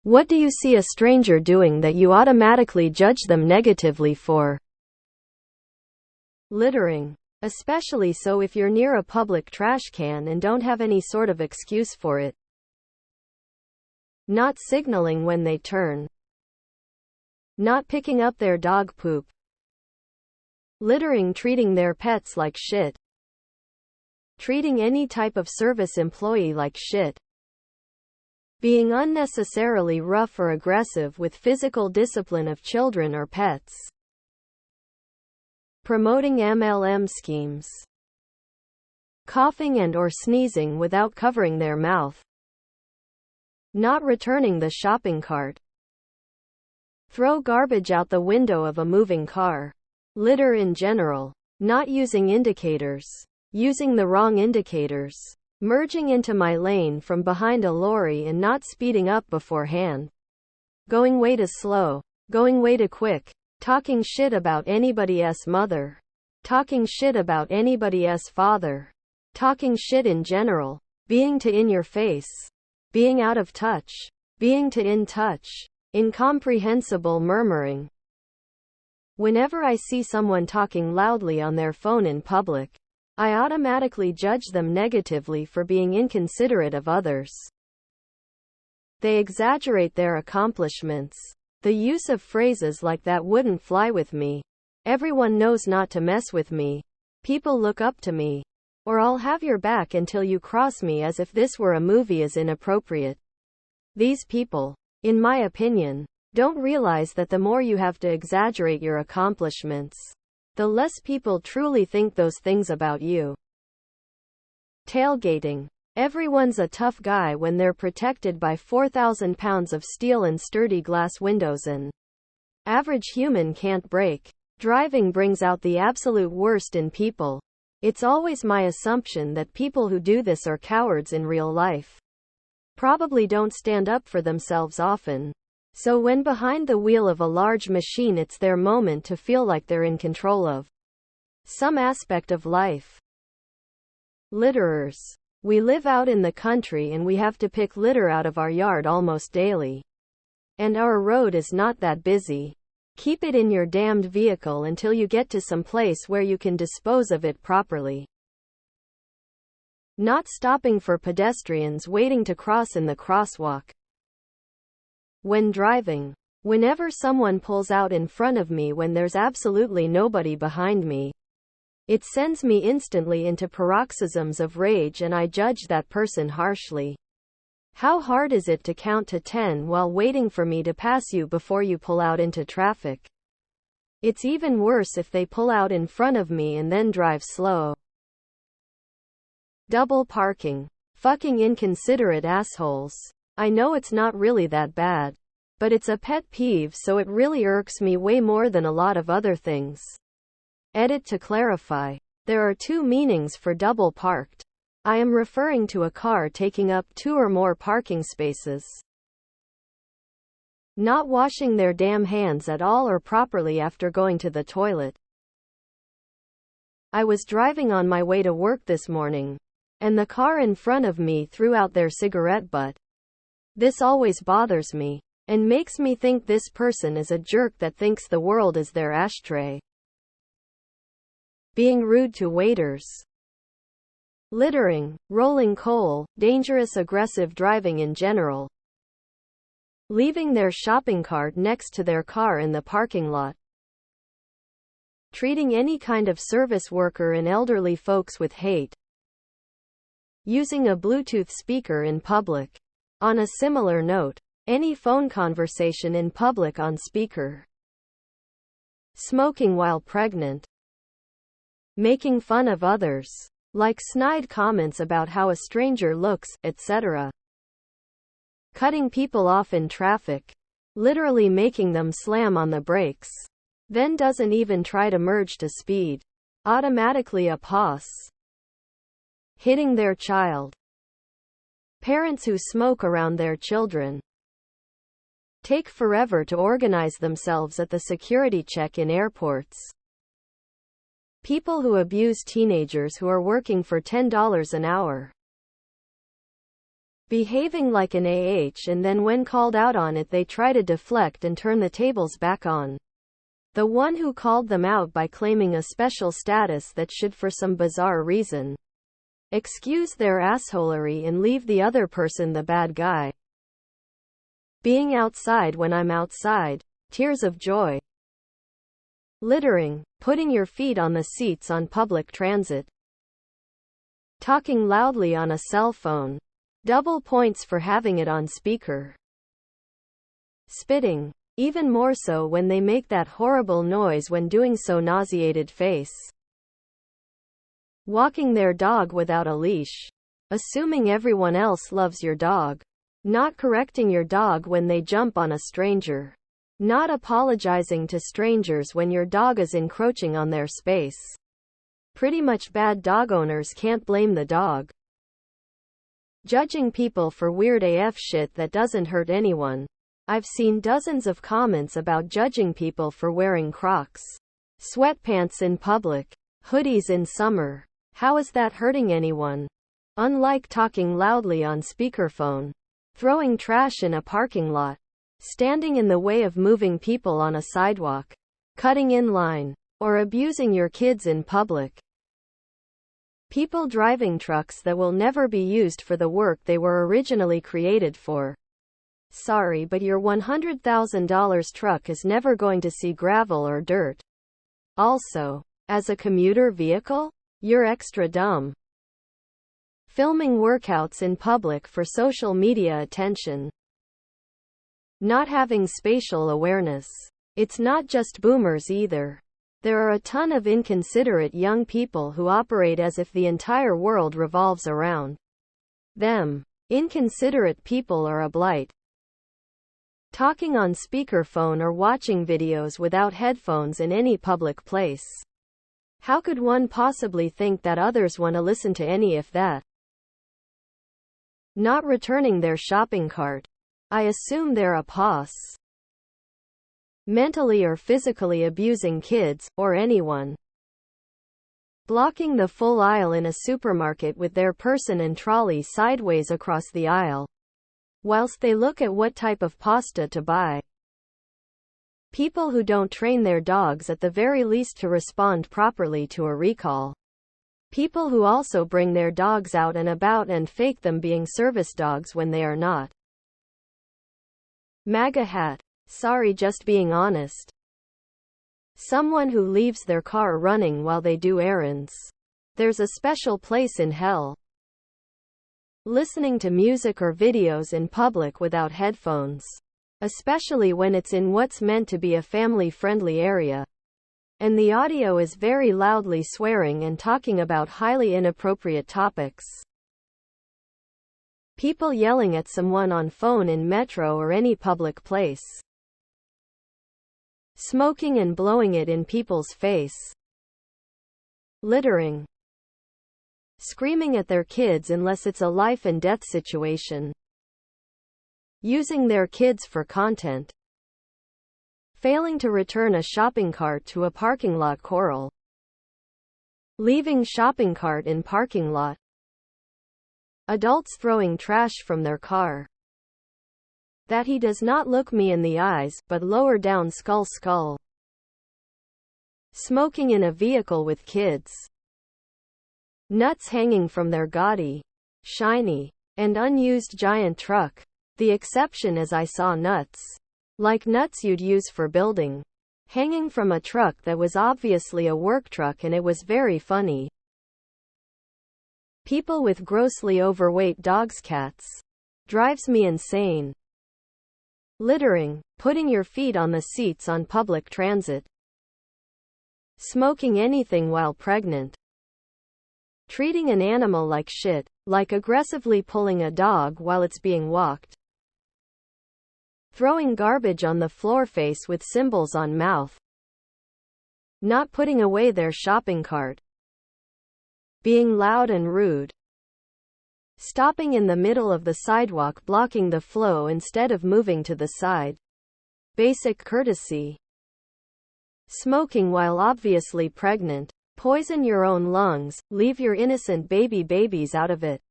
What do you see a stranger doing that you automatically judge them negatively for? Littering. Especially so if you're near a public trash can and don't have any sort of excuse for it. Not signaling when they turn. Not picking up their dog poop. Littering, treating their pets like shit. Treating any type of service employee like shit. Being unnecessarily rough or aggressive with physical discipline of children or pets. Promoting MLM schemes. Coughing and or sneezing without covering their mouth. Not returning the shopping cart. Throw garbage out the window of a moving car. Litter in general. Not using indicators. Using the wrong indicators. Merging into my lane from behind a lorry and not speeding up beforehand. Going way too slow. Going way too quick. Talking shit about anybody's mother. Talking shit about anybody's father. Talking shit in general. Being too in your face. Being out of touch. Being too in touch. Incomprehensible murmuring. Whenever I see someone talking loudly on their phone in public, I automatically judge them negatively for being inconsiderate of others. They exaggerate their accomplishments. The use of phrases like "that wouldn't fly with me," "everyone knows not to mess with me," "people look up to me," or "I'll have your back until you cross me," as if this were a movie, is inappropriate. These people, in my opinion, don't realize that the more you have to exaggerate your accomplishments, the less people truly think those things about you. Tailgating. Everyone's a tough guy when they're protected by 4,000 pounds of steel and sturdy glass windows an average human can't break. Driving brings out the absolute worst in people. It's always my assumption that people who do this are cowards in real life. Probably don't stand up for themselves often. So when behind the wheel of a large machine, it's their moment to feel like they're in control of some aspect of life. Litterers. We live out in the country and we have to pick litter out of our yard almost daily. And our road is not that busy. Keep it in your damned vehicle until you get to some place where you can dispose of it properly. Not stopping for pedestrians waiting to cross in the crosswalk. When driving. Whenever someone pulls out in front of me when there's absolutely nobody behind me, it sends me instantly into paroxysms of rage and I judge that person harshly. How hard is it to count to 10 while waiting for me to pass you before you pull out into traffic? It's even worse if they pull out in front of me and then drive slow. Double parking. Fucking inconsiderate assholes. I know it's not really that bad, but it's a pet peeve, so it really irks me way more than a lot of other things. Edit to clarify. There are two meanings for double parked. I am referring to a car taking up 2 or more parking spaces. Not washing their damn hands at all or properly after going to the toilet. I was driving on my way to work this morning, and the car in front of me threw out their cigarette butt. This always bothers me, and makes me think this person is a jerk that thinks the world is their ashtray. Being rude to waiters. Littering, rolling coal, dangerous aggressive driving in general. Leaving their shopping cart next to their car in the parking lot. Treating any kind of service worker and elderly folks with hate. Using a Bluetooth speaker in public. On a similar note, any phone conversation in public on speaker. Smoking while pregnant. Making fun of others, like snide comments about how a stranger looks, etc. Cutting people off in traffic. Literally making them slam on the brakes. Then doesn't even try to merge to speed. Automatically a pause. Hitting their child. Parents who smoke around their children. Take forever to organize themselves at the security check in airports. People who abuse teenagers who are working for $10 an hour. behaving like an and then when called out on it they try to deflect and turn the tables back on the one who called them out by claiming a special status that should for some bizarre reason excuse their assholery and leave the other person the bad guy. Being outside when I'm outside, tears of joy. Littering, putting your feet on the seats on public transit. Talking loudly on a cell phone. Double points for having it on speaker. Spitting, even more so when they make that horrible noise when doing so. Nauseated face. Walking their dog without a leash. Assuming everyone else loves your dog. Not correcting your dog when they jump on a stranger. Not apologizing to strangers when your dog is encroaching on their space. Pretty much bad dog owners can't blame the dog. Judging people for weird AF shit that doesn't hurt anyone. I've seen dozens of comments about judging people for wearing Crocs, sweatpants in public, hoodies in summer. How is that hurting anyone? Unlike talking loudly on speakerphone, throwing trash in a parking lot, standing in the way of moving people on a sidewalk, cutting in line, or abusing your kids in public. People driving trucks that will never be used for the work they were originally created for. Sorry, but your $100,000 truck is never going to see gravel or dirt. Also, as a commuter vehicle, you're extra dumb. Filming workouts in public for social media attention. Not having spatial awareness. It's not just boomers either. There are a ton of inconsiderate young people who operate as if the entire world revolves around them. Inconsiderate people are a blight. Talking on speakerphone or watching videos without headphones in any public place. How could one possibly think that others want to listen to any of that? Not returning their shopping cart. I assume they're a POS. Mentally or physically abusing kids, or anyone. Blocking the full aisle in a supermarket with their person and trolley sideways across the aisle, whilst they look at what type of pasta to buy. People who don't train their dogs at the very least to respond properly to a recall. People who also bring their dogs out and about and fake them being service dogs when they are not. MAGA hat. Sorry, just being honest. Someone who leaves their car running while they do errands. There's a special place in hell. Listening to music or videos in public without headphones. Especially when it's in what's meant to be a family-friendly area. And the audio is very loudly swearing and talking about highly inappropriate topics. People yelling at someone on phone in metro or any public place. Smoking and blowing it in people's face. Littering. Screaming at their kids unless it's a life and death situation. Using their kids for content. Failing to return a shopping cart to a parking lot. Coral. Leaving shopping cart in parking lot. Adults throwing trash from their car. That he does not look me in the eyes, but lower down skull. Smoking in a vehicle with kids. Nuts hanging from their gaudy, shiny, and unused giant truck. The exception is I saw nuts. Like nuts you'd use for building. Hanging from a truck that was obviously a work truck, and it was very funny. People with grossly overweight dogs. Cats. Drives me insane. Littering, putting your feet on the seats on public transit. Smoking anything while pregnant. Treating an animal like shit, like aggressively pulling a dog while it's being walked. Throwing garbage on the floor, face with symbols on mouth. Not putting away their shopping cart. Being loud and rude. Stopping in the middle of the sidewalk, blocking the flow instead of moving to the side. Basic courtesy. Smoking while obviously pregnant. Poison your own lungs, leave your innocent babies out of it.